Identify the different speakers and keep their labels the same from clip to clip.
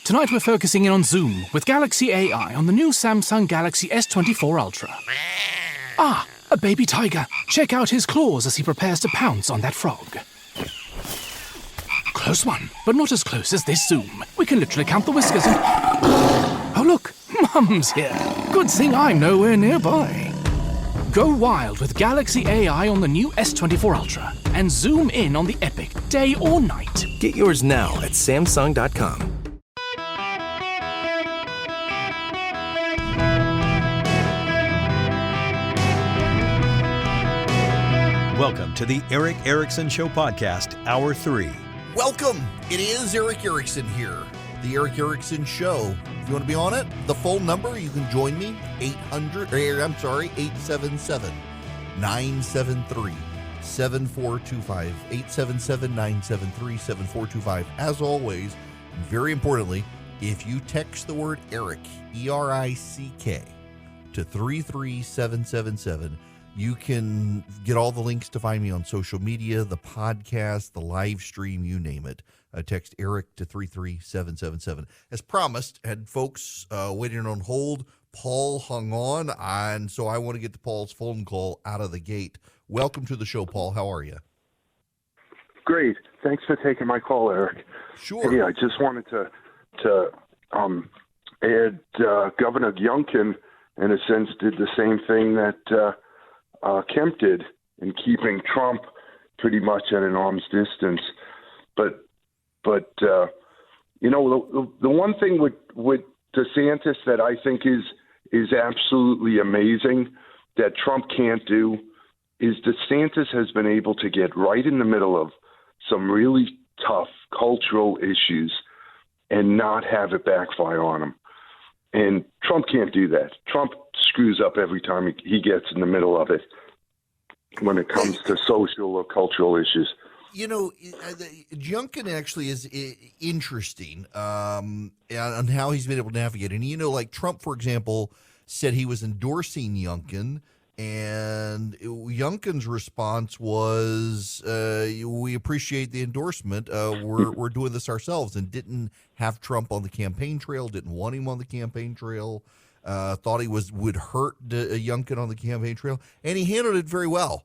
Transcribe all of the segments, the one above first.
Speaker 1: Tonight we're focusing in on Zoom with Galaxy AI on the new Samsung Galaxy S24 Ultra. Ah, a baby tiger. Check out his claws as he prepares to pounce on that frog. Close one, but not as close as this Zoom. We can literally count the whiskers and... Oh look, Mum's here. Good thing I'm nowhere nearby. Go wild with Galaxy AI on the new S24 Ultra and zoom in on the epic day or night.
Speaker 2: Get yours now at Samsung.com.
Speaker 3: Welcome to the Eric Erickson Show Podcast, Hour 3.
Speaker 4: Welcome. It is Eric Erickson here. The Eric Erickson Show. If you want to be on it, the phone number, you can join me, 877-973-7425, 877-973-7425. As always, and very importantly, if you text the word Eric, E-R-I-C-K, to 33777, you can get all the links to find me on social media, the podcast, the live stream, you name it. Text Eric to 33777. As promised, had folks waiting on hold. Paul hung on, and so I want to get to Paul's phone call out of the gate. Welcome to the show, Paul. How are you?
Speaker 5: Great. Thanks for taking my call, Eric.
Speaker 4: Sure.
Speaker 5: Hey, I just wanted to add Governor Youngkin, in a sense, did the same thing that Kemp did in keeping Trump pretty much at an arm's distance. But you know, the one thing with DeSantis that I think is absolutely amazing that Trump can't do is DeSantis has been able to get right in the middle of some really tough cultural issues and not have it backfire on him. And Trump can't do that. Trump screws up every time he gets in the middle of it when it comes to social or cultural issues.
Speaker 4: You know, Youngkin actually is interesting on how he's been able to navigate. And, you know, like Trump, for example, said he was endorsing Youngkin, and Youngkin's response was, we appreciate the endorsement. We're doing this ourselves, and didn't have Trump on the campaign trail, didn't want him on the campaign trail, thought he would hurt Youngkin on the campaign trail, and he handled it very well.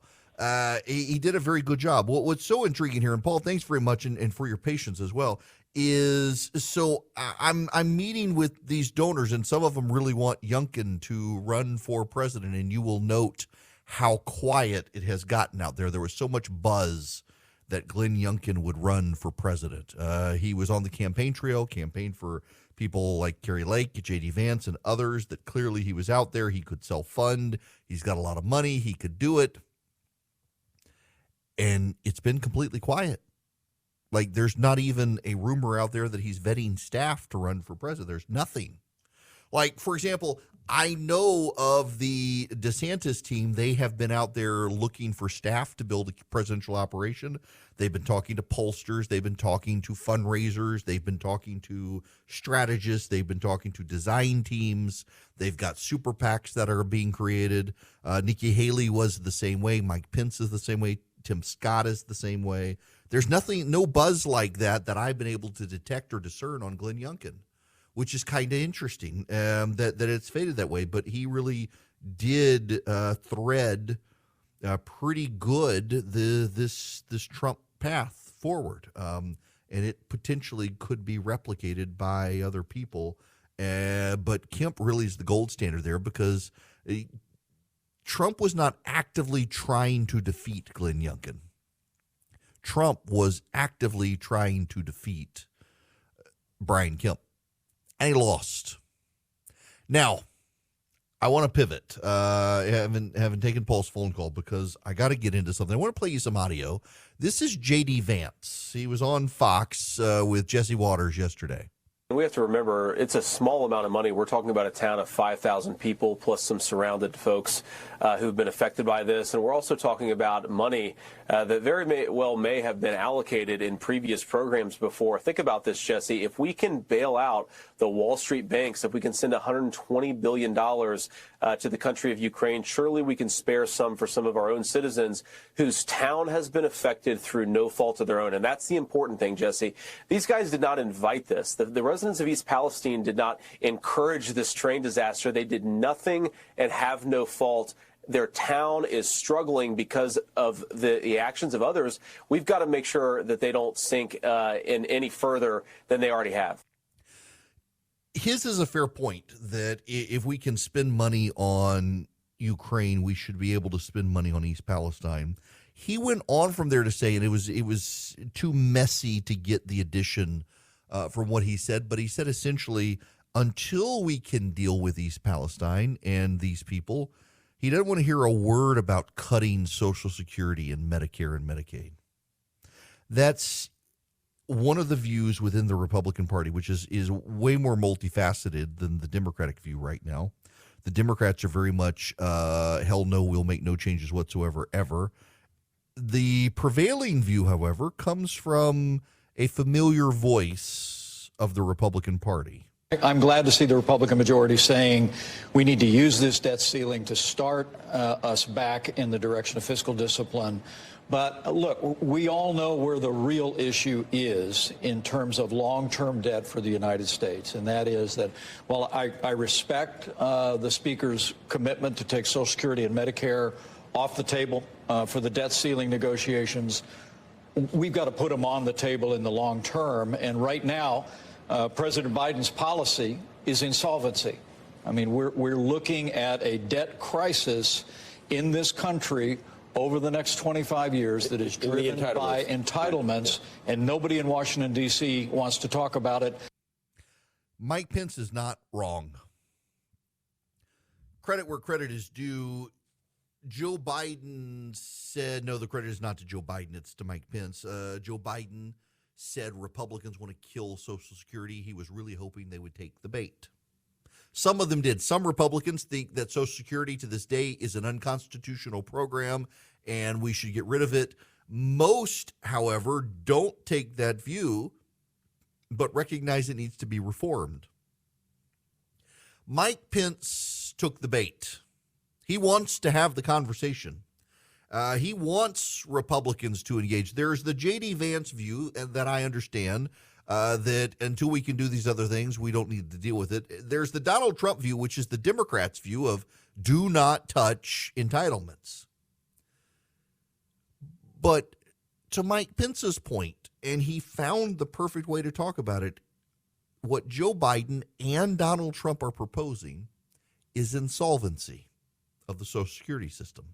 Speaker 4: He did a very good job. What's so intriguing here, and Paul, thanks very much, and for your patience as well, is so I'm meeting with these donors, and some of them really want Youngkin to run for president, and you will note how quiet it has gotten out there. There was so much buzz that Glenn Youngkin would run for president. He was on the campaign trail, campaigned for people like Kerry Lake, J.D. Vance, and others, that clearly he was out there. He could self-fund. He's got a lot of money. He could do it. And it's been completely quiet. Like, there's not even a rumor out there that he's vetting staff to run for president. There's nothing. Like, for example, I know of the DeSantis team. They have been out there looking for staff to build a presidential operation. They've been talking to pollsters. They've been talking to fundraisers. They've been talking to strategists. They've been talking to design teams. They've got super PACs that are being created. Nikki Haley was the same way. Mike Pence is the same way. Tim Scott is the same way. There's no buzz like that I've been able to detect or discern on Glenn Youngkin, which is kind of interesting that it's faded that way. But he really did thread pretty good this Trump path forward, and it potentially could be replicated by other people. But Kemp really is the gold standard there, because Trump was not actively trying to defeat Glenn Youngkin. Trump was actively trying to defeat Brian Kemp, and he lost. Now, I want to pivot. I haven't taken Paul's phone call because I got to get into something. I want to play you some audio. This is J.D. Vance. He was on Fox with Jesse Waters yesterday.
Speaker 6: We have to remember, it's a small amount of money. We're talking about a town of 5,000 people plus some surrounded folks who've been affected by this. And we're also talking about money that very well may have been allocated in previous programs before. Think about this, Jesse. If we can bail out the Wall Street banks, if we can send $120 billion to the country of Ukraine, surely we can spare some for some of our own citizens whose town has been affected through no fault of their own. And that's the important thing, Jesse. These guys did not invite this. The residents citizens of East Palestine did not encourage this train disaster. They did nothing and have no fault. Their town is struggling because of the actions of others. We've got to make sure that they don't sink in any further than they already have.
Speaker 4: His is a fair point that if we can spend money on Ukraine, we should be able to spend money on East Palestine. He went on from there to say, and it was too messy to get the addition from what he said, but he said essentially, until we can deal with East Palestine and these people, he doesn't want to hear a word about cutting Social Security and Medicare and Medicaid. That's one of the views within the Republican Party, which is way more multifaceted than the Democratic view right now. The Democrats are very much, hell no, we'll make no changes whatsoever, ever. The prevailing view, however, comes from a familiar voice of the Republican Party.
Speaker 7: I'm glad to see the Republican majority saying we need to use this debt ceiling to start us back in the direction of fiscal discipline. But look, we all know where the real issue is in terms of long-term debt for the United States. And that is that, while I respect the Speaker's commitment to take Social Security and Medicare off the table for the debt ceiling negotiations, we've got to put them on the table in the long term. And right now, President Biden's policy is insolvency. I mean, we're looking at a debt crisis in this country over the next 25 years that is driven by entitlements, and nobody in Washington, D.C. wants to talk about it.
Speaker 4: Mike Pence is not wrong. Credit where credit is due. Joe Biden said, no, the credit is not to Joe Biden, it's to Mike Pence. Joe Biden said Republicans want to kill Social Security. He was really hoping they would take the bait. Some of them did. Some Republicans think that Social Security to this day is an unconstitutional program and we should get rid of it. Most, however, don't take that view, but recognize it needs to be reformed. Mike Pence took the bait. He wants to have the conversation. He wants Republicans to engage. There's the J.D. Vance view that I understand, that until we can do these other things, we don't need to deal with it. There's the Donald Trump view, which is the Democrats' view of do not touch entitlements. But to Mike Pence's point, and he found the perfect way to talk about it, what Joe Biden and Donald Trump are proposing is insolvency of the Social Security system.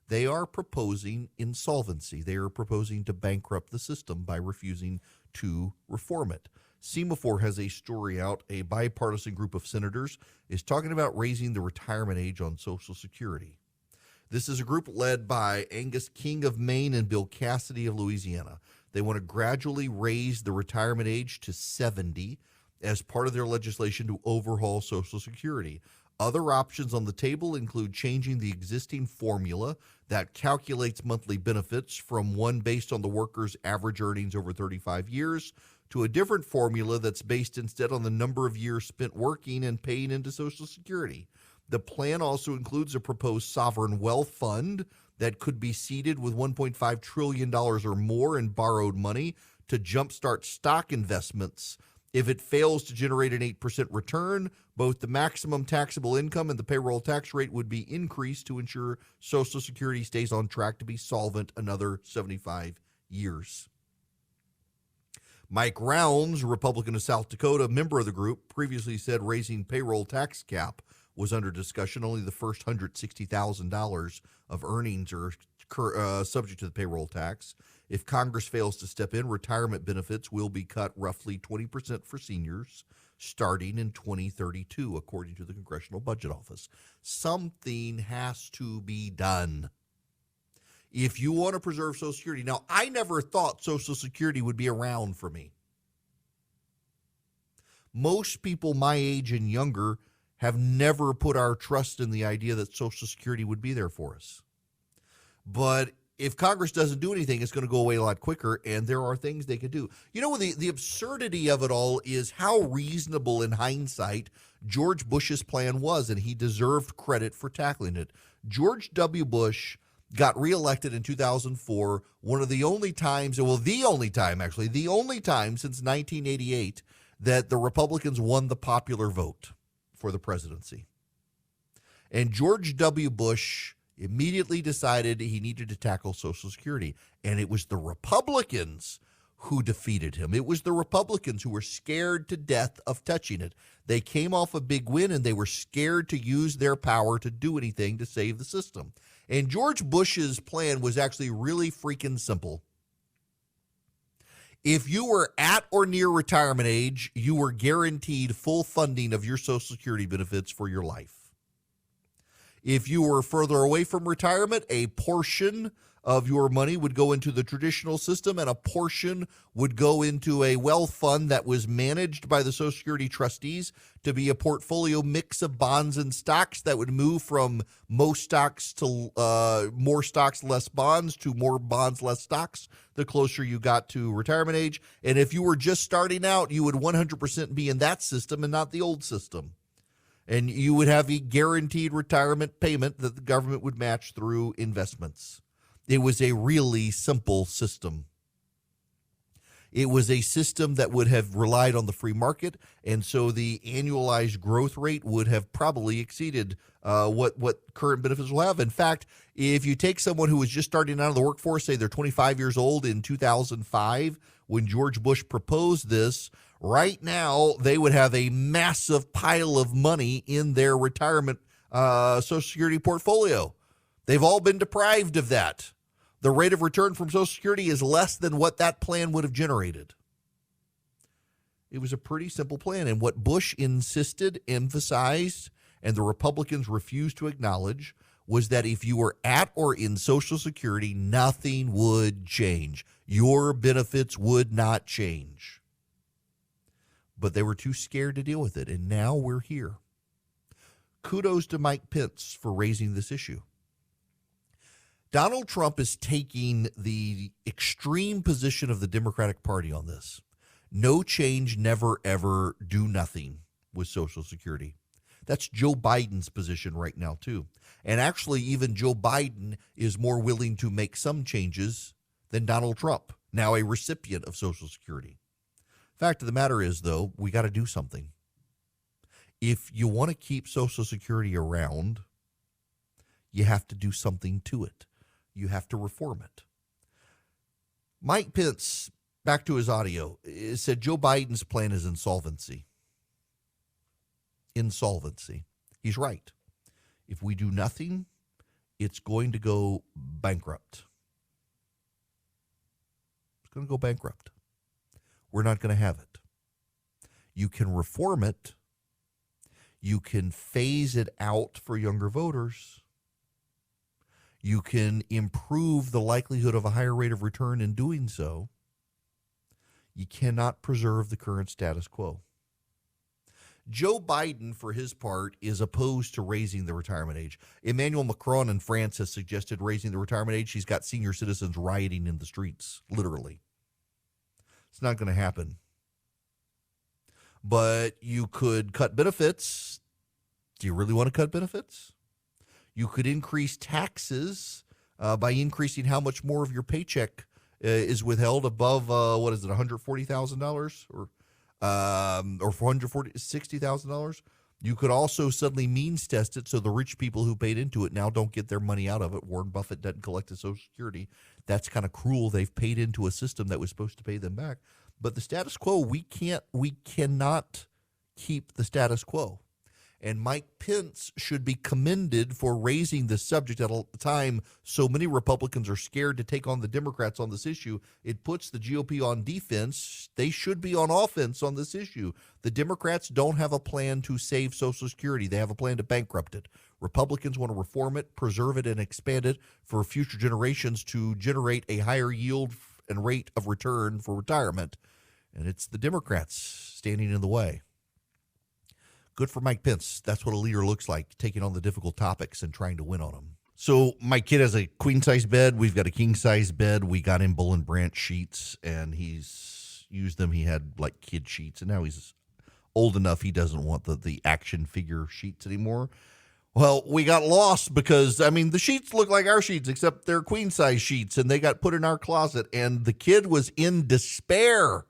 Speaker 4: They are proposing insolvency. They are proposing to bankrupt the system by refusing to reform it. Semaphore has a story out. A bipartisan group of senators is talking about raising the retirement age on Social Security. This is a group led by Angus King of Maine and Bill Cassidy of Louisiana. They want to gradually raise the retirement age to 70 as part of their legislation to overhaul Social Security. Other options on the table include changing the existing formula that calculates monthly benefits from one based on the worker's average earnings over 35 years to a different formula that's based instead on the number of years spent working and paying into Social Security. The plan also includes a proposed sovereign wealth fund that could be seeded with $1.5 trillion or more in borrowed money to jumpstart stock investments. If it fails to generate an 8% return, both the maximum taxable income and the payroll tax rate would be increased to ensure Social Security stays on track to be solvent another 75 years. Mike Rounds, Republican of South Dakota, member of the group, previously said raising payroll tax cap was under discussion. Only the first $160,000 of earnings are subject to the payroll tax. If Congress fails to step in, retirement benefits will be cut roughly 20% for seniors starting in 2032, according to the Congressional Budget Office. Something has to be done if you want to preserve Social Security. Now, I never thought Social Security would be around for me. Most people my age and younger have never put our trust in the idea that Social Security would be there for us. But if Congress doesn't do anything, it's going to go away a lot quicker, and there are things they could do. You know, the absurdity of it all is how reasonable in hindsight George Bush's plan was, and he deserved credit for tackling it. George W. Bush got reelected in 2004, one of the only times, well, the only time since 1988 that the Republicans won the popular vote for the presidency. And George W. Bush immediately decided he needed to tackle Social Security. And it was the Republicans who defeated him. It was the Republicans who were scared to death of touching it. They came off a big win, and they were scared to use their power to do anything to save the system. And George Bush's plan was actually really freaking simple. If you were at or near retirement age, you were guaranteed full funding of your Social Security benefits for your life. If you were further away from retirement, a portion of your money would go into the traditional system, and a portion would go into a wealth fund that was managed by the Social Security trustees to be a portfolio mix of bonds and stocks that would move from most stocks to more stocks, less bonds, to more bonds, less stocks, the closer you got to retirement age. And if you were just starting out, you would 100% be in that system and not the old system. And you would have a guaranteed retirement payment that the government would match through investments. It was a really simple system. It was a system that would have relied on the free market, and so the annualized growth rate would have probably exceeded what current benefits will have. In fact, if you take someone who was just starting out of the workforce, say they're 25 years old in 2005, when George Bush proposed this, right now they would have a massive pile of money in their retirement Social Security portfolio. They've all been deprived of that. The rate of return from Social Security is less than what that plan would have generated. It was a pretty simple plan. And what Bush insisted, emphasized, and the Republicans refused to acknowledge was that if you were at or in Social Security, nothing would change. Your benefits would not change. But they were too scared to deal with it. And now we're here. Kudos to Mike Pence for raising this issue. Donald Trump is taking the extreme position of the Democratic Party on this. No change, never, ever, do nothing with Social Security. That's Joe Biden's position right now, too. And actually, even Joe Biden is more willing to make some changes than Donald Trump, now a recipient of Social Security. Fact of the matter is, though, we got to do something. If you want to keep Social Security around, you have to do something to it. You have to reform it. Mike Pence, back to his audio, said Joe Biden's plan is insolvency. Insolvency. He's right. If we do nothing, it's going to go bankrupt. It's going to go bankrupt. We're not going to have it. You can reform it. You can phase it out for younger voters. You can improve the likelihood of a higher rate of return in doing so. You cannot preserve the current status quo. Joe Biden, for his part, is opposed to raising the retirement age. Emmanuel Macron in France has suggested raising the retirement age. He's got senior citizens rioting in the streets, literally. It's not going to happen. But you could cut benefits. Do you really want to cut benefits? You could increase taxes by increasing how much more of your paycheck is withheld above, $140,000 or $460,000. You could also suddenly means test it so the rich people who paid into it now don't get their money out of it. Warren Buffett doesn't collect his Social Security. That's kind of cruel. They've paid into a system that was supposed to pay them back. But the status quo, we cannot keep the status quo. And Mike Pence should be commended for raising this subject at a time so many Republicans are scared to take on the Democrats on this issue. It puts the GOP on defense. They should be on offense on this issue. The Democrats don't have a plan to save Social Security. They have a plan to bankrupt it. Republicans want to reform it, preserve it, and expand it for future generations to generate a higher yield and rate of return for retirement. And it's the Democrats standing in the way. Good for Mike Pence. That's what a leader looks like, taking on the difficult topics and trying to win on them. So my kid has a queen-size bed. We've got a king-size bed. We got him Bull and Branch sheets, and he's used them. He had, like, kid sheets, and now he's old enough he doesn't want the action figure sheets anymore. Well, we got lost because, the sheets look like our sheets, except they're queen-size sheets, and they got put in our closet, and the kid was in despair.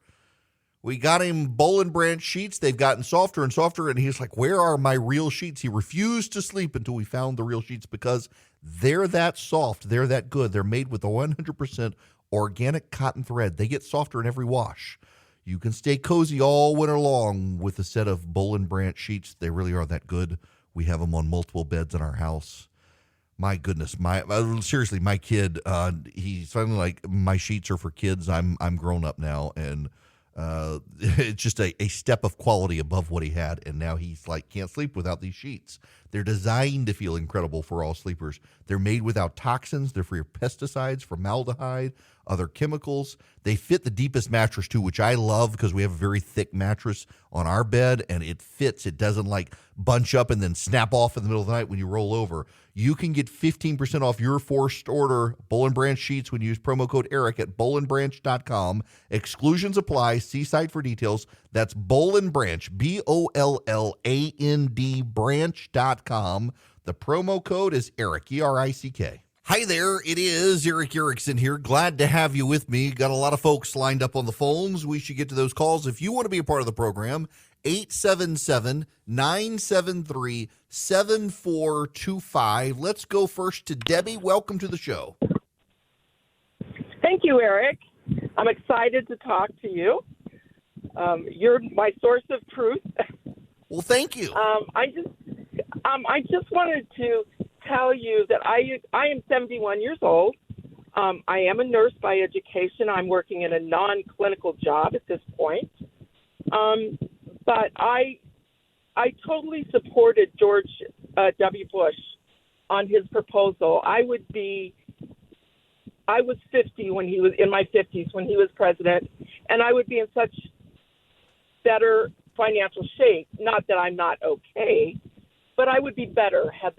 Speaker 4: We got him Boll and Branch sheets. They've gotten softer and softer, and he's like, where are my real sheets? He refused to sleep until we found the real sheets because they're that soft. They're that good. They're made with a 100% organic cotton thread. They get softer in every wash. You can stay cozy all winter long with a set of Boll and Branch sheets. They really are that good. We have them on multiple beds in our house. My goodness, seriously, my kid, he's finally like, my sheets are for kids. I'm grown up now, and it's just a step of quality above what he had, and now he's like, can't sleep without these sheets. They're designed to feel incredible for all sleepers. They're made without toxins. They're free of pesticides, formaldehyde, other chemicals. They fit the deepest mattress too, which I love because we have a very thick mattress on our bed, and it fits. It doesn't like bunch up and then snap off in the middle of the night when you roll over. You can get 15% off your first order Boll and Branch sheets when you use promo code ERIC at bollandbranch.com. Exclusions apply. See site for details. That's Boll and Branch, BOLLAND branch.com. The promo code is ERIC, ERICK. Hi there, it is Eric Erickson here. Glad to have you with me. Got a lot of folks lined up on the phones. We should get to those calls. If you want to be a part of the program, 877-973-7425. Let's go first to Debbie. Welcome to the show.
Speaker 8: Thank you, Eric. I'm excited to talk to you. You're my source of truth.
Speaker 4: Well, thank you.
Speaker 8: I just wanted to tell you that I am 71 years old. I am a nurse by education. I'm working in a non-clinical job at this point. But I totally supported George W. Bush on his proposal. I was 50 when he was in my 50s when he was president, and I would be in such better financial shape. Not that I'm not okay, but I would be better had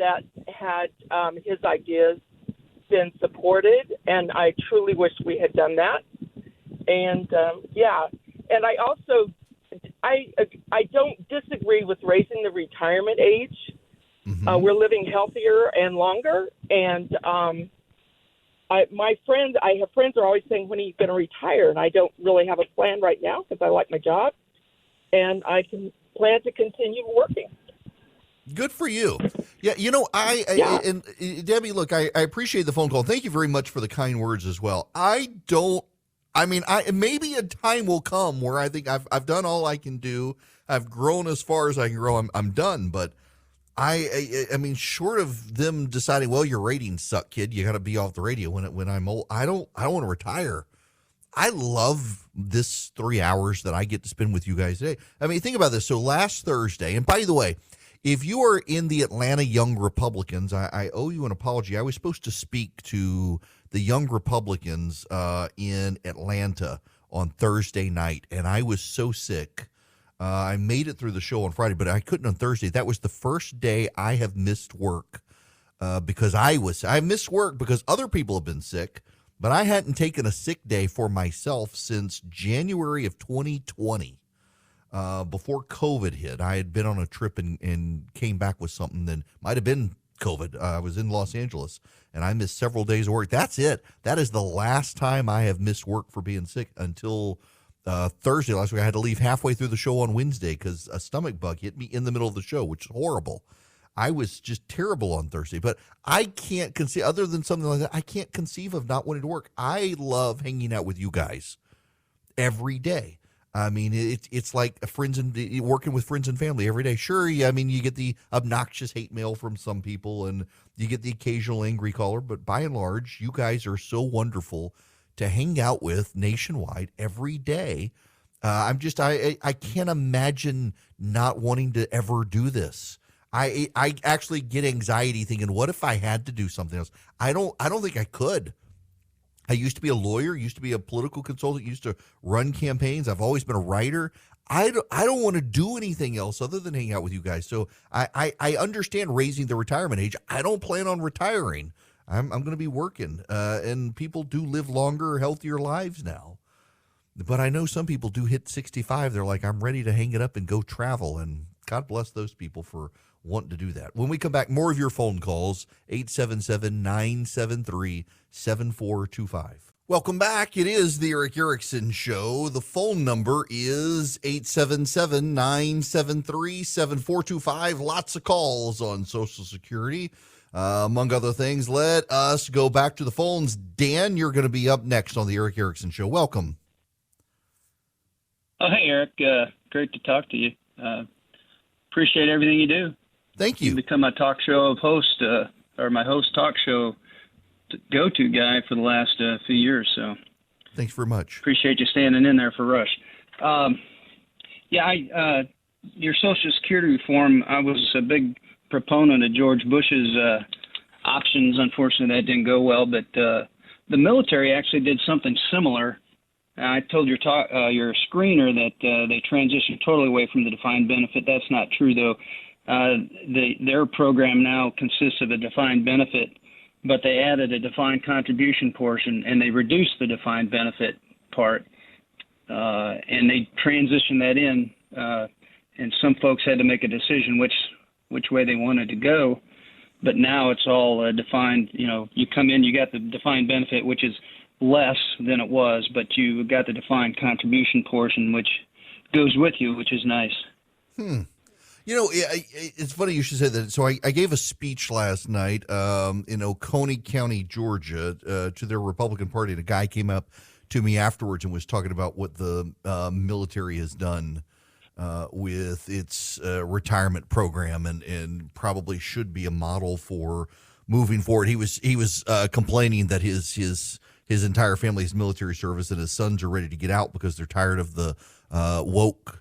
Speaker 8: his ideas been supported, and I truly wish we had done that. And and I also I don't disagree with raising the retirement age. Mm-hmm. We're living healthier and longer, and I have friends are always saying, when are you going to retire? And I don't really have a plan right now because I like my job, and I can plan to continue working.
Speaker 4: Good for you. Yeah, and Debbie, look, I appreciate the phone call. Thank you very much for the kind words as well. Maybe a time will come where I think I've done all I can do. I've grown as far as I can grow. I'm done. But I mean, short of them deciding, well, your ratings suck, kid, you got to be off the radio when I'm old. I don't want to retire. I love this 3 hours that I get to spend with you guys today. I mean, think about this. So last Thursday, and by the way, if you are in the Atlanta Young Republicans, I owe you an apology. I was supposed to speak to the Young Republicans in Atlanta on Thursday night, and I was so sick. I made it through the show on Friday, but I couldn't on Thursday. That was the first day I have missed work because I missed work because other people have been sick, but I hadn't taken a sick day for myself since January of 2020. Before COVID hit. I had been on a trip and came back with something that might have been COVID. I was in Los Angeles, and I missed several days of work. That's it. That is the last time I have missed work for being sick until Thursday last week. I had to leave halfway through the show on Wednesday because a stomach bug hit me in the middle of the show, which is horrible. I was just terrible on Thursday, but I can't conceive, other than something like that, I can't conceive of not wanting to work. I love hanging out with you guys every day. I mean, it's like working with friends and family every day. Sure, I mean, you get the obnoxious hate mail from some people, and you get the occasional angry caller, but by and large, you guys are so wonderful to hang out with nationwide every day. I can't imagine not wanting to ever do this. I actually get anxiety thinking, what if I had to do something else? I don't think I could. I used to be a lawyer, used to be a political consultant, used to run campaigns. I've always been a writer. I don't want to do anything else other than hang out with you guys. So I understand raising the retirement age. I don't plan on retiring. I'm going to be working, and people do live longer, healthier lives now. But I know some people do hit 65. They're like, I'm ready to hang it up and go travel, and God bless those people for wanting to do that. When we come back, more of your phone calls, 877-973-7425. Welcome back. It is the Eric Erickson Show. The phone number is 877-973-7425. Lots of calls on Social Security. Among other things, let us go back to the phones. Dan, you're going to be up next on the Eric Erickson Show. Welcome.
Speaker 9: Oh, hey, Eric. Great to talk to you. Appreciate everything you do.
Speaker 4: Thank you.
Speaker 9: You've become my talk show host, or my host talk show go-to guy for the last few years. So
Speaker 4: thanks very much.
Speaker 9: Appreciate you standing in there for Rush. Your Social Security reform, I was a big proponent of George Bush's options. Unfortunately, that didn't go well, but the military actually did something similar. I told your screener that they transitioned totally away from the defined benefit. That's not true, though. Their program now consists of a defined benefit, but they added a defined contribution portion, and they reduced the defined benefit part, and they transitioned that in, and some folks had to make a decision which way they wanted to go. But now it's all defined. You come in, you got the defined benefit, which is less than it was, but you got the defined contribution portion, which goes with you, which is nice.
Speaker 4: It's funny you should say that. So I gave a speech last night in Oconee County, Georgia, to their Republican Party, and a guy came up to me afterwards and was talking about what the military has done with its retirement program and probably should be a model for moving forward. He was complaining that his entire family's military service and his sons are ready to get out because they're tired of the woke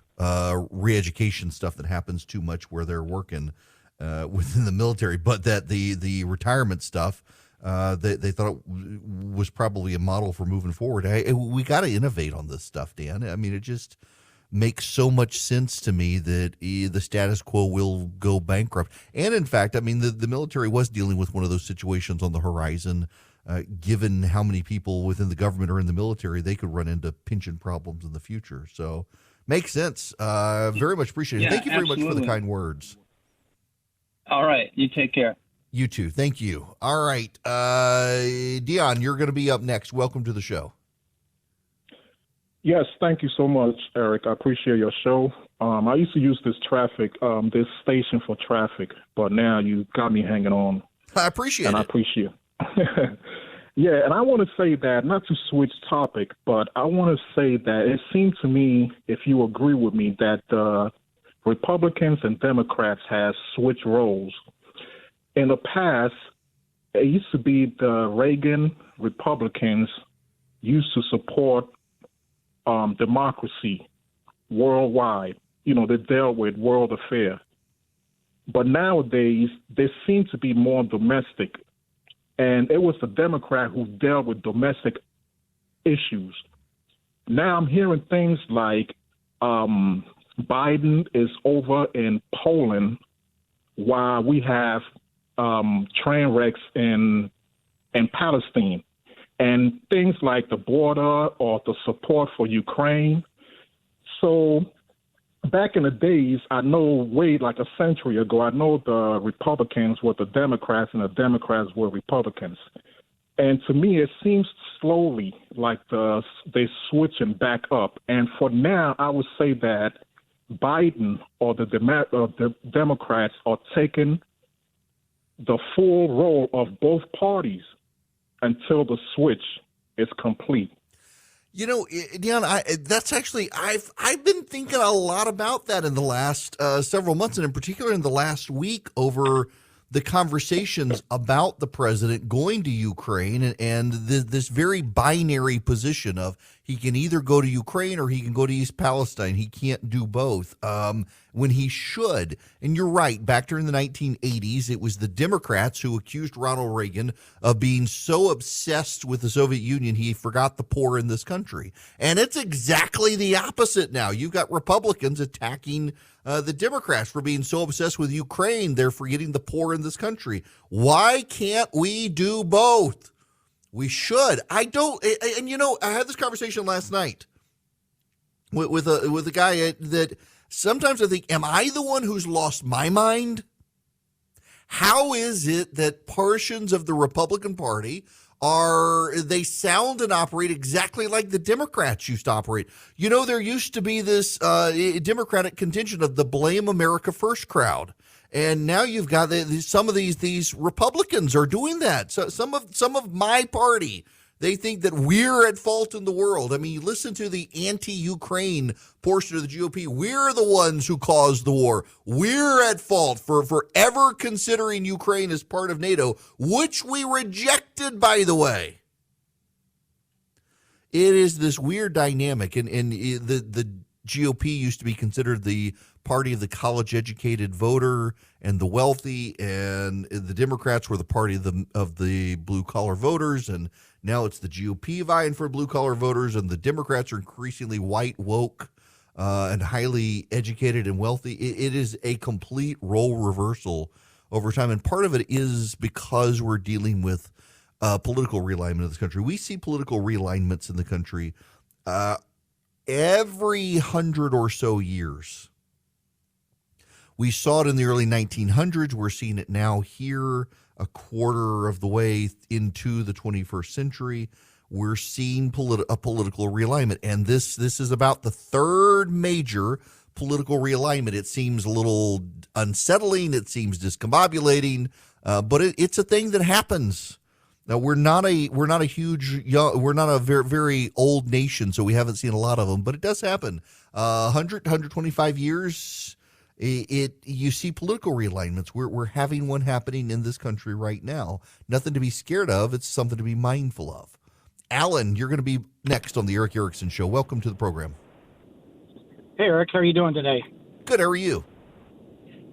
Speaker 4: re-education stuff that happens too much where they're working within the military, but that the retirement stuff they thought it was probably a model for moving forward. We got to innovate on this stuff, Dan. I mean, it just makes so much sense to me that the status quo will go bankrupt. And in fact, I mean, the military was dealing with one of those situations on the horizon. Given how many people within the government are in the military, they could run into pension problems in the future. So makes sense. Very much appreciated.
Speaker 9: Yeah,
Speaker 4: Thank you very much for the
Speaker 9: absolutely.
Speaker 4: kind words.
Speaker 9: All right. You take care.
Speaker 4: You too. Thank you. All right. Dion, you're going to be up next. Welcome to the show.
Speaker 10: Yes, thank you so much, Eric. I appreciate your show. I used to use this station for traffic, but now you got me hanging on.
Speaker 4: I appreciate
Speaker 10: and
Speaker 4: it.
Speaker 10: I appreciate it. Yeah, and I want to say that, not to switch topic, but I want to say that it seemed to me, if you agree with me, that Republicans and Democrats have switched roles. In the past, it used to be the Reagan Republicans used to support democracy worldwide. They dealt with world affairs. But nowadays, they seem to be more domestic. And it was the Democrat who dealt with domestic issues. Now I'm hearing things like Biden is over in Poland while we have train wrecks in Palestine. And things like the border or the support for Ukraine. So back in the days, I know way like a century ago, I know the Republicans were the Democrats and the Democrats were Republicans. And to me, it seems slowly like they're switching back up. And for now, I would say that Biden or the Democrats are taking the full role of both parties until the switch is complete.
Speaker 4: Dion, that's actually I've been thinking a lot about that in the last several months, and in particular in the last week over the conversations about the president going to Ukraine and this very binary position of he can either go to Ukraine or he can go to East Palestine. He can't do both when he should. And you're right. Back during the 1980s, it was the Democrats who accused Ronald Reagan of being so obsessed with the Soviet Union he forgot the poor in this country. And it's exactly the opposite now. You've got Republicans attacking the Democrats for being so obsessed with Ukraine, they're forgetting the poor in this country. Why can't we do both? We should. I don't. And I had this conversation last night with a guy that sometimes I think, am I the one who's lost my mind? How is it that portions of the Republican Party they sound and operate exactly like the Democrats used to operate. You know, there used to be this Democratic contingent of the Blame America First crowd. And now you've got some of these Republicans are doing that. So some of my party, they think that we're at fault in the world. I mean, you listen to the anti-Ukraine portion of the GOP. We're the ones who caused the war. We're at fault for ever considering Ukraine as part of NATO, which we rejected, by the way. It is this weird dynamic, and the GOP used to be considered the party of the college-educated voter and the wealthy, and the Democrats were the party of the blue-collar voters, and now it's the GOP vying for blue-collar voters, and the Democrats are increasingly white, woke, and highly educated and wealthy. It is a complete role reversal over time, and part of it is because we're dealing with political realignment of this country. We see political realignments in the country every 100 or so years. We saw it in the early 1900s. We're seeing it now here, a quarter of the way into the 21st century. We're seeing a political realignment, and this is about the third major political realignment. It seems a little unsettling. It seems discombobulating, but it's a thing that happens. Now we're not a very, very old nation, so we haven't seen a lot of them, but it does happen. 125 years. You see political realignments. We're having one happening in this country right now. Nothing to be scared of. It's something to be mindful of. Alan, you're going to be next on the Eric Erickson Show. Welcome to the program.
Speaker 11: Hey, Eric. How are you doing today?
Speaker 4: Good. How are you?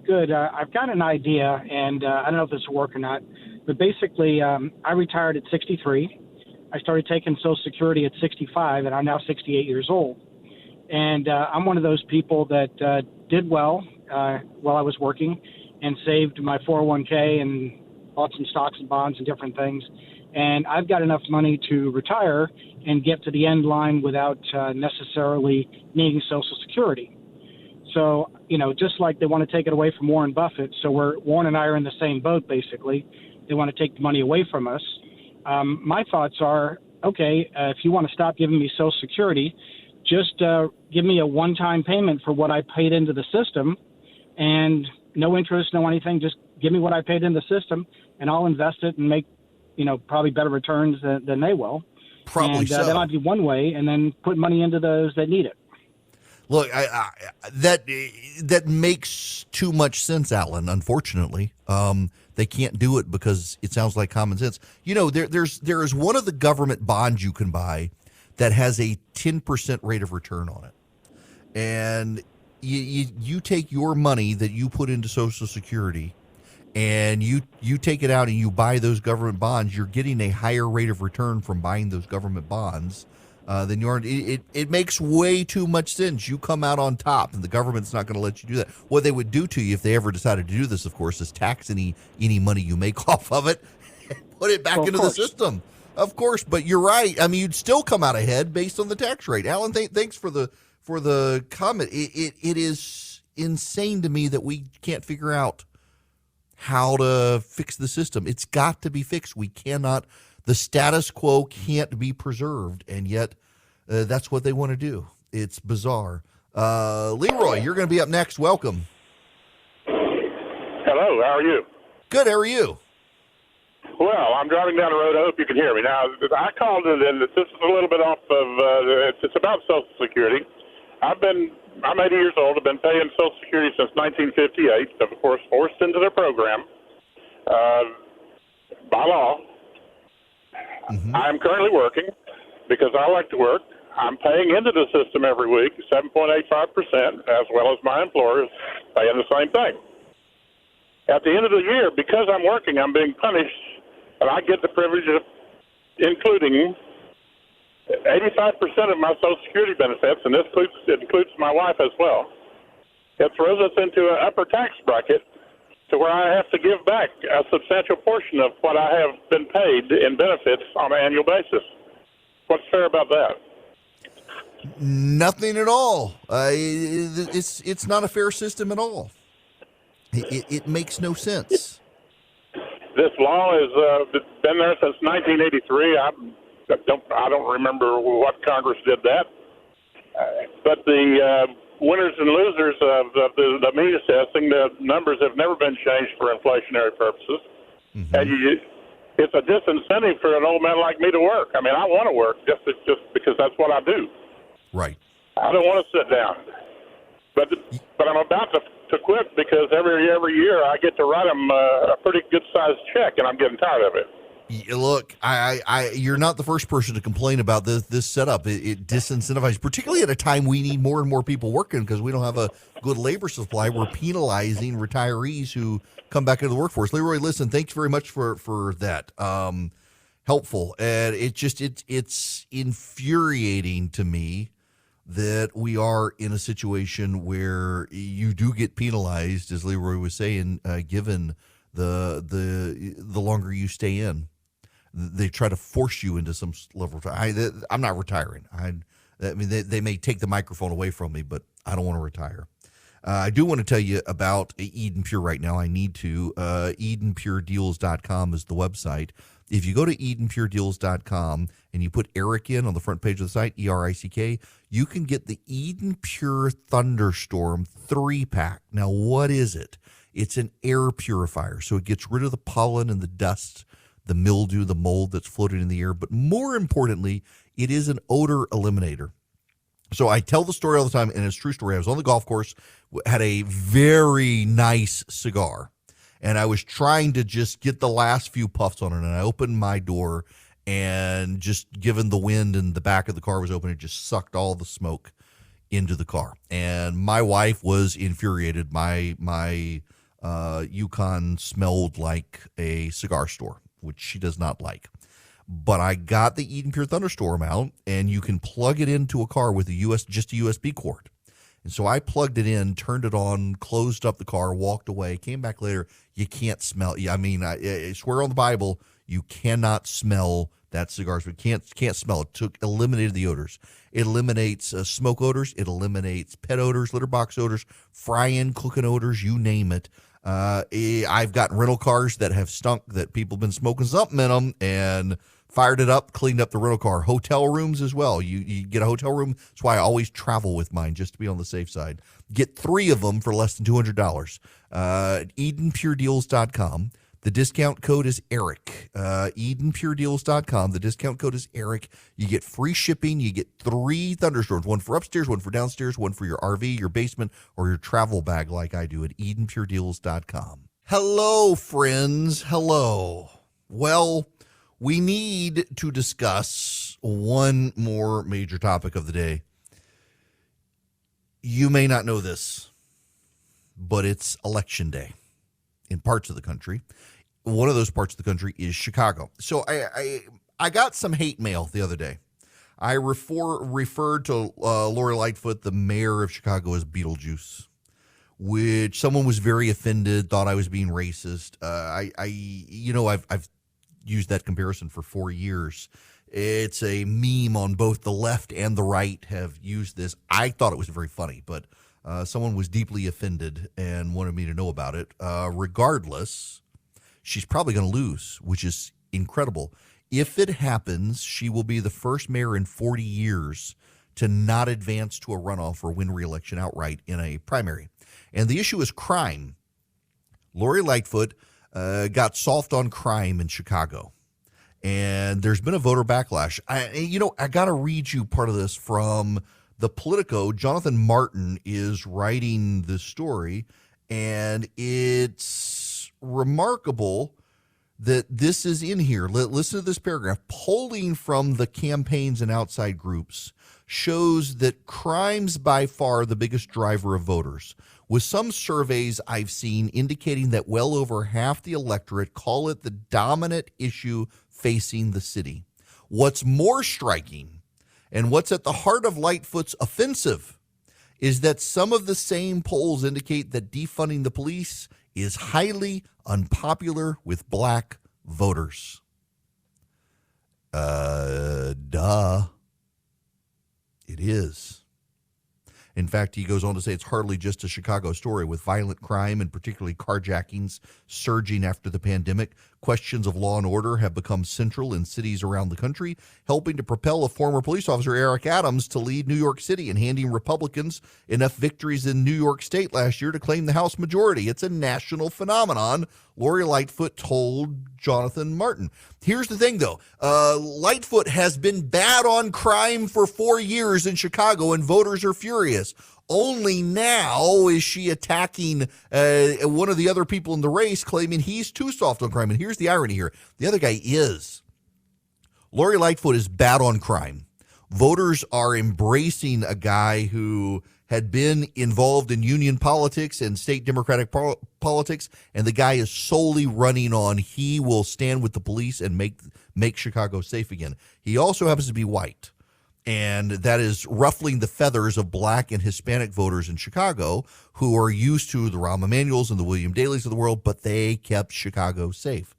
Speaker 11: Good. I've got an idea, and I don't know if this will work or not, but basically I retired at 63. I started taking Social Security at 65, and I'm now 68 years old. And I'm one of those people that did well while I was working and saved my 401k and bought some stocks and bonds and different things. And I've got enough money to retire and get to the end line without necessarily needing Social Security. So, you know, just like they want to take it away from Warren Buffett, so Warren and I are in the same boat, basically. They want to take the money away from us. My thoughts are, okay, if you want to stop giving me Social Security, just give me a one-time payment for what I paid into the system, and no interest, no anything. Just give me what I paid in the system, and I'll invest it and make, you know, probably better returns than they will.
Speaker 4: Probably so.
Speaker 11: That might be one way, and then put money into those that need it.
Speaker 4: Look, that makes too much sense, Alan. Unfortunately, they can't do it because it sounds like common sense. You know, there is one of the government bonds you can buy that has a 10% rate of return on it, and you take your money that you put into Social Security, and you take it out and you buy those government bonds. You're getting a higher rate of return from buying those government bonds than you are. It makes way too much sense. You come out on top, and the government's not going to let you do that. What they would do to you if they ever decided to do this, of course, is tax any money you make off of it and put it back into the system. Of course, but you're right. I mean, you'd still come out ahead based on the tax rate. Alan, thanks for the comment. It is insane to me that we can't figure out how to fix the system. It's got to be fixed. We cannot. The status quo can't be preserved, and yet that's what they want to do. It's bizarre. Leroy, you're going to be up next. Welcome.
Speaker 12: Hello, how are you?
Speaker 4: Good, how are you?
Speaker 12: Well, I'm driving down the road. I hope you can hear me. Now, I called it, and this is a little bit off of, it's about Social Security. I'm 80 years old. I've been paying Social Security since 1958, of course, forced into their program by law. Mm-hmm. I'm currently working because I like to work. I'm paying into the system every week, 7.85%, as well as my employer is paying the same thing. At the end of the year, because I'm working, I'm being punished, and I get the privilege of including 85% of my Social Security benefits, and this includes my wife as well. It throws us into an upper tax bracket to where I have to give back a substantial portion of what I have been paid in benefits on an annual basis. What's fair about that?
Speaker 4: Nothing at all. It's not a fair system at all. It makes no sense.
Speaker 12: This law has been there since 1983. I don't remember what Congress did that. But the winners and losers of the meat assessing, the numbers have never been changed for inflationary purposes. Mm-hmm. And it's a disincentive for an old man like me to work. I mean, I want to work just because that's what I do.
Speaker 4: Right.
Speaker 12: I don't want to sit down. But I'm about to quit because every year I get to write them a pretty good-sized check, and I'm getting tired of it.
Speaker 4: Look, you're not the first person to complain about this setup. It disincentivizes, particularly at a time we need more and more people working because we don't have a good labor supply. We're penalizing retirees who come back into the workforce. Leroy, listen, thanks very much for that. Helpful. And it's infuriating to me that we are in a situation where you do get penalized, as Leroy was saying, given the longer you stay in. They try to force you into some level of I'm not retiring. I mean, they may take the microphone away from me, but I don't want to retire. I do want to tell you about Eden Pure right now. I need to. EdenPureDeals.com is the website. If you go to EdenPureDeals.com and you put Eric in on the front page of the site, ERICK, you can get the Eden Pure Thunderstorm 3-pack. Now, what is it? It's an air purifier, so it gets rid of the pollen and the dust, the mildew, the mold that's floating in the air. But more importantly, it is an odor eliminator. So I tell the story all the time, and it's a true story. I was on the golf course, had a very nice cigar, and I was trying to just get the last few puffs on it, and I opened my door, and just given the wind and the back of the car was open, it just sucked all the smoke into the car. And my wife was infuriated. My Yukon smelled like a cigar store, which she does not like. But I got the Eden Pure Thunderstorm out, and you can plug it into a car with just a USB cord. And so I plugged it in, turned it on, closed up the car, walked away, came back later. You can't smell. I mean, I swear on the Bible, you cannot smell that cigar. So can't smell it. Eliminated the odors. It eliminates smoke odors. It eliminates pet odors, litter box odors, frying, cooking odors, you name it. I've got rental cars that have stunk, that people have been smoking something in them, and fired it up, cleaned up the rental car. Hotel rooms as well. You get a hotel room. That's why I always travel with mine, just to be on the safe side. Get 3 of them for less than $200. EdenPureDeals.com. The discount code is Eric. EdenPureDeals.com. The discount code is Eric. You get free shipping. You get 3 thunderstorms, one for upstairs, one for downstairs, one for your RV, your basement, or your travel bag like I do at EdenPureDeals.com. Hello, friends. Hello. Well, we need to discuss one more major topic of the day. You may not know this, but it's election day in parts of the country. One of those parts of the country is Chicago. So I got some hate mail the other day. I referred to Lori Lightfoot, the mayor of Chicago, as Beetlejuice, which someone was very offended, thought I was being racist. I've used that comparison for 4 years. It's a meme on both the left and the right have used this. I thought it was very funny, but someone was deeply offended and wanted me to know about it. Regardless, she's probably going to lose, which is incredible. If it happens, she will be the first mayor in 40 years to not advance to a runoff or win re-election outright in a primary. And the issue is crime. Lori Lightfoot got soft on crime in Chicago, and there's been a voter backlash. I got to read you part of this from the Politico. Jonathan Martin is writing this story, and it's remarkable that this is in here. Listen to this paragraph. Polling from the campaigns and outside groups shows that crime's by far the biggest driver of voters, with some surveys I've seen indicating that well over half the electorate call it the dominant issue facing the city. What's more striking, and what's at the heart of Lightfoot's offensive, is that some of the same polls indicate that defunding the police is highly unpopular with black voters. Duh. It is. In fact, he goes on to say it's hardly just a Chicago story, with violent crime and particularly carjackings surging after the pandemic. Questions of law and order have become central in cities around the country, helping to propel a former police officer, Eric Adams, to lead New York City and handing Republicans enough victories in New York State last year to claim the House majority. It's a national phenomenon, Lori Lightfoot told Jonathan Martin. Here's the thing, though. Lightfoot has been bad on crime for 4 years in Chicago, and voters are furious. Only now is she attacking one of the other people in the race, claiming he's too soft on crime. And here's the irony here. The other guy is. Lori Lightfoot is bad on crime. Voters are embracing a guy who had been involved in union politics and state Democratic politics, and the guy is solely running on he will stand with the police and make Chicago safe again. He also happens to be white. And that is ruffling the feathers of black and Hispanic voters in Chicago who are used to the Rahm Emanuels and the William Daleys of the world, but they kept Chicago safe.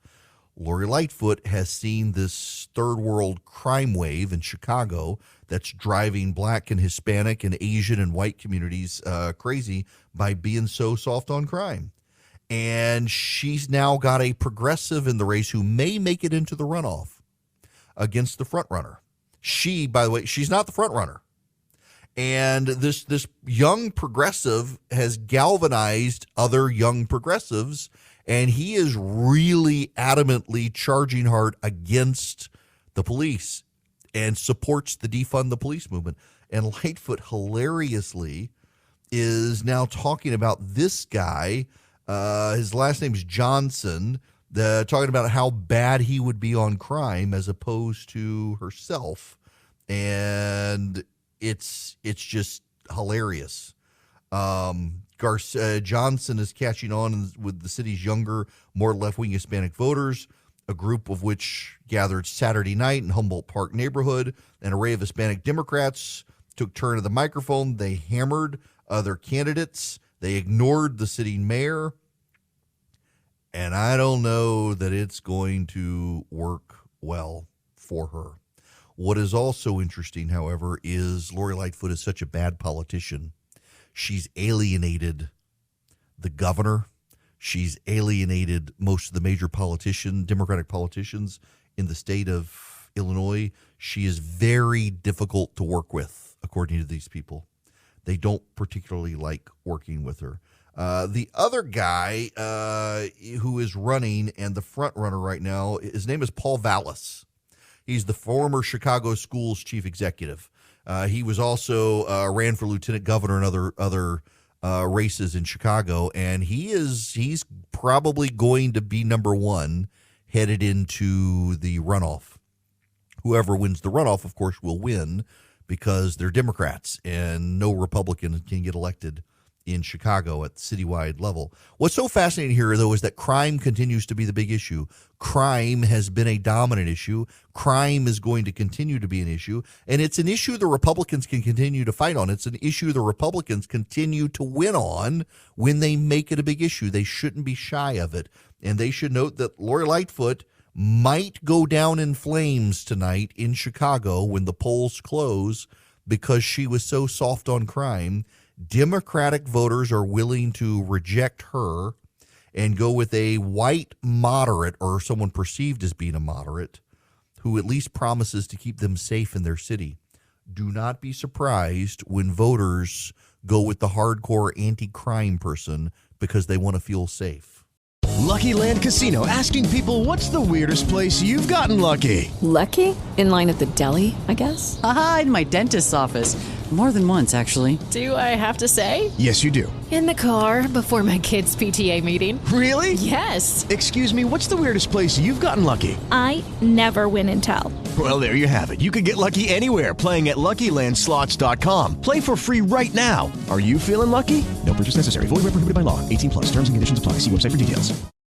Speaker 4: Lori Lightfoot has seen this third world crime wave in Chicago that's driving black and Hispanic and Asian and white communities crazy by being so soft on crime. And she's now got a progressive in the race who may make it into the runoff against the front runner. She, by the way, she's not the front runner. And this young progressive has galvanized other young progressives, and he is really adamantly charging hard against the police and supports the defund the police movement. And Lightfoot hilariously is now talking about this guy. His last name's Johnson. Talking about how bad he would be on crime as opposed to herself, and it's just hilarious. Johnson is catching on with the city's younger, more left-wing Hispanic voters, a group of which gathered Saturday night in Humboldt Park neighborhood. An array of Hispanic Democrats took turn to the microphone. They hammered other candidates. They ignored the city mayor. And I don't know that it's going to work well for her. What is also interesting, however, is Lori Lightfoot is such a bad politician. She's alienated the governor. She's alienated most of the major Democratic politicians in the state of Illinois. She is very difficult to work with, according to these people. They don't particularly like working with her. The other guy who is running and the front runner right now, his name is Paul Vallis. He's the former Chicago Schools chief executive. He was also ran for lieutenant governor and other races in Chicago, and he's probably going to be number one headed into the runoff. Whoever wins the runoff, of course, will win because they're Democrats, and no Republican can get elected in Chicago at the citywide level. What's so fascinating here, though, is that crime continues to be the big issue. Crime has been a dominant issue. Crime is going to continue to be an issue, and it's an issue the Republicans can continue to fight on. It's an issue the Republicans continue to win on when they make it a big issue. They shouldn't be shy of it, and they should note that Lori Lightfoot might go down in flames tonight in Chicago when the polls close because she was so soft on crime. Democratic voters are willing to reject her and go with a white moderate or someone perceived as being a moderate who at least promises to keep them safe in their city. Do not be surprised when voters go with the hardcore anti-crime person because they want to feel safe.
Speaker 13: Lucky Land Casino, asking people, what's the weirdest place you've gotten lucky?
Speaker 14: Lucky? In line at the deli, I guess?
Speaker 15: Aha, in my dentist's office. More than once, actually.
Speaker 14: Do I have to say?
Speaker 13: Yes, you do.
Speaker 14: In the car before my kids' PTA meeting.
Speaker 13: Really?
Speaker 14: Yes.
Speaker 13: Excuse me, what's the weirdest place you've gotten lucky?
Speaker 16: I never win and tell.
Speaker 13: Well, there you have it. You can get lucky anywhere, playing at LuckyLandSlots.com. Play for free right now. Are you feeling lucky? No purchase necessary. Void where prohibited by law. 18+. Terms and conditions apply. See website for details.